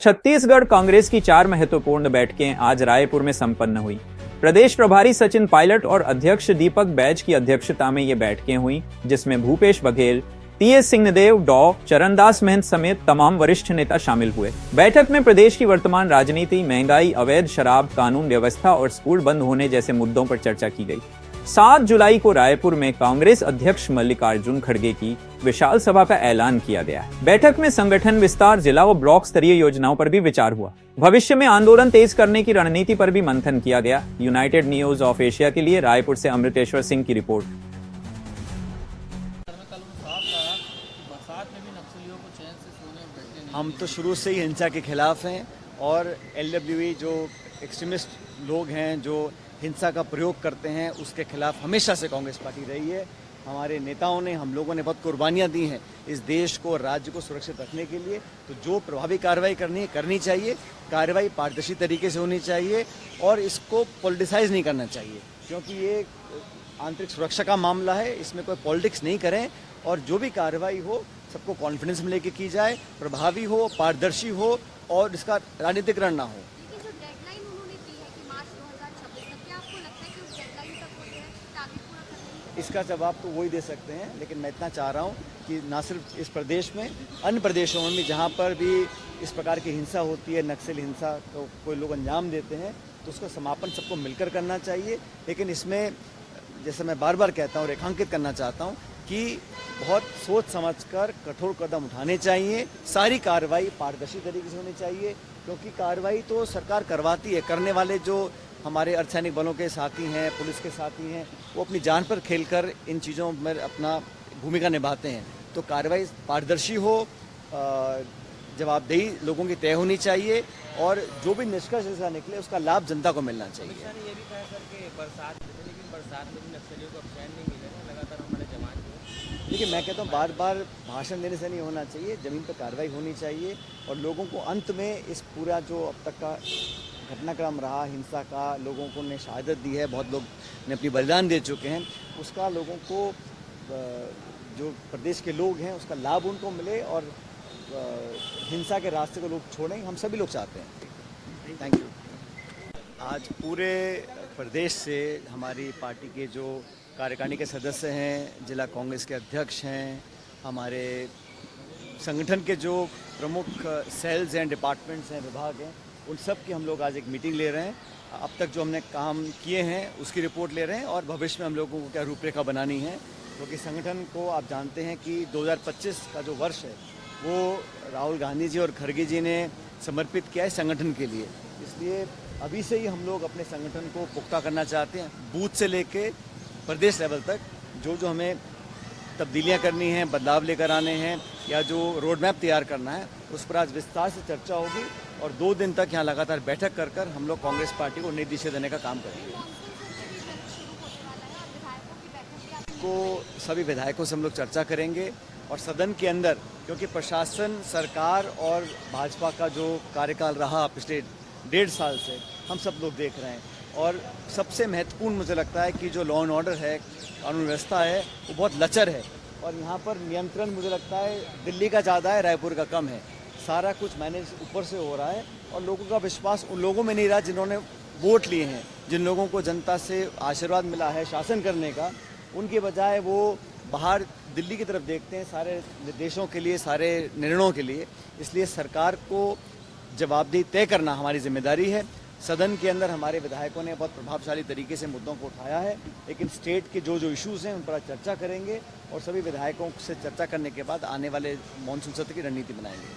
छत्तीसगढ़ कांग्रेस की 4 महत्वपूर्ण बैठकें आज रायपुर में संपन्न हुई। प्रदेश प्रभारी सचिन पायलट और अध्यक्ष दीपक बैज की अध्यक्षता में ये बैठकें हुई, जिसमें भूपेश बघेल, टीएस सिंहदेव, डॉ चरणदास महंत समेत तमाम वरिष्ठ नेता शामिल हुए। बैठक में प्रदेश की वर्तमान राजनीति, महंगाई, अवैध शराब, कानून व्यवस्था और स्कूल बंद होने जैसे मुद्दों पर चर्चा की गई। 7 जुलाई को रायपुर में कांग्रेस अध्यक्ष मल्लिकार्जुन खड़गे की विशाल सभा का ऐलान किया गया है। बैठक में संगठन विस्तार, जिला व ब्लॉक स्तरीय योजनाओं पर भी विचार हुआ। भविष्य में आंदोलन तेज करने की रणनीति पर भी मंथन किया गया। यूनाइटेड न्यूज ऑफ एशिया के लिए रायपुर से अमृतेश्वर सिंह की रिपोर्ट। हम तो शुरू से ही हिंसा के खिलाफ हैं और LWE जो एक्सट्रीमिस्ट लोग हैं जो हिंसा का प्रयोग करते हैं उसके खिलाफ हमेशा से कांग्रेस पार्टी रही है। हमारे नेताओं ने, हम लोगों ने बहुत कुर्बानियां दी हैं इस देश को, राज्य को सुरक्षित रखने के लिए। तो जो प्रभावी कार्रवाई करनी चाहिए, कार्रवाई पारदर्शी तरीके से होनी चाहिए और इसको पॉलिटिसाइज नहीं करना चाहिए, क्योंकि ये आंतरिक सुरक्षा का मामला है। इसमें कोई पॉलिटिक्स नहीं करें और जो भी कार्रवाई हो सबको कॉन्फिडेंस में लेके की जाए, प्रभावी हो, पारदर्शी हो और इसका राजनीतिकरण ना हो। इसका जवाब तो वही दे सकते हैं, लेकिन मैं इतना चाह रहा हूँ कि ना सिर्फ इस प्रदेश में, अन्य प्रदेशों में भी जहाँ पर भी इस प्रकार की हिंसा होती है, नक्सली हिंसा को कोई लोग अंजाम देते हैं, तो उसका समापन सबको मिलकर करना चाहिए। लेकिन इसमें जैसे मैं बार बार कहता हूँ, रेखांकित करना चाहता हूँ कि बहुत सोच समझकर कठोर कदम उठाने चाहिए। सारी कार्रवाई पारदर्शी तरीके से होनी चाहिए, क्योंकि कार्रवाई तो सरकार करवाती है। करने वाले जो हमारे अर्धसैनिक बलों के साथी हैं, पुलिस के साथी हैं, वो अपनी जान पर खेलकर इन चीज़ों में अपना भूमिका निभाते हैं। तो कार्रवाई पारदर्शी हो, जवाबदेही लोगों की तय होनी चाहिए और जो भी निष्कर्ष इसका निकले उसका लाभ जनता को मिलना चाहिए। सर ये भी कहा सर कि बरसात में भी नक्सलियों को चैन नहीं मिलेगा, लगातार हमारे जवान को। देखिए, मैं कहता हूँ बार बार भाषण देने से नहीं होना चाहिए, ज़मीन पर कार्रवाई होनी चाहिए और लोगों को अंत में इस पूरा जो अब तक का घटनाक्रम रहा हिंसा का, लोगों को ने शहादत दी है, बहुत लोग ने अपनी बलिदान दे चुके हैं, उसका लोगों को, जो प्रदेश के लोग हैं, उसका लाभ उनको मिले और हिंसा के रास्ते को लोग छोड़ें, हम सभी लोग चाहते हैं। Thank you. आज पूरे प्रदेश से हमारी पार्टी के जो कार्यकारिणी के सदस्य हैं, जिला कांग्रेस के अध्यक्ष हैं, हमारे संगठन के जो प्रमुख सेल्स हैं, डिपार्टमेंट्स हैं, विभाग हैं, उन सब की हम लोग आज एक मीटिंग ले रहे हैं। अब तक जो हमने काम किए हैं उसकी रिपोर्ट ले रहे हैं और भविष्य में हम लोगों को क्या रूपरेखा बनानी है, क्योंकि संगठन को आप जानते हैं कि 2025 का जो वर्ष है वो राहुल गांधी जी और खड़गे जी ने समर्पित किया है संगठन के लिए। इसलिए अभी से ही हम लोग अपने संगठन को पुख्ता करना चाहते हैं, बूथ से लेके प्रदेश लेवल तक जो हमें तब्दीलियां करनी हैं, बदलाव लेकर आने हैं या जो रोड मैप तैयार करना है, उस पर आज विस्तार से चर्चा होगी और 2 दिन तक यहाँ लगातार बैठक कर हम लोग कांग्रेस पार्टी को नई दिशा देने का काम करेंगे। को सभी विधायकों से हम लोग चर्चा करेंगे और सदन के अंदर, क्योंकि प्रशासन, सरकार और भाजपा का जो कार्यकाल रहा पिछले 1.5 साल से हम सब लोग देख रहे हैं और सबसे महत्वपूर्ण मुझे लगता है कि जो लॉ एंड ऑर्डर है, कानून व्यवस्था है, वो बहुत लचर है और यहाँ पर नियंत्रण मुझे लगता है दिल्ली का ज़्यादा है, रायपुर का कम है। सारा कुछ मैनेज ऊपर से हो रहा है और लोगों का विश्वास उन लोगों में नहीं रहा जिन्होंने वोट लिए हैं, जिन लोगों को जनता से आशीर्वाद मिला है शासन करने का, उनके बजाय वो बाहर दिल्ली की तरफ देखते हैं सारे निर्देशों के लिए, सारे निर्णयों के लिए। इसलिए सरकार को जवाबदेही तय करना हमारी जिम्मेदारी है। सदन के अंदर हमारे विधायकों ने बहुत प्रभावशाली तरीके से मुद्दों को उठाया है, लेकिन स्टेट के जो इश्यूज़ हैं उन पर चर्चा करेंगे और सभी विधायकों से चर्चा करने के बाद आने वाले मानसून सत्र की रणनीति बनाएंगे।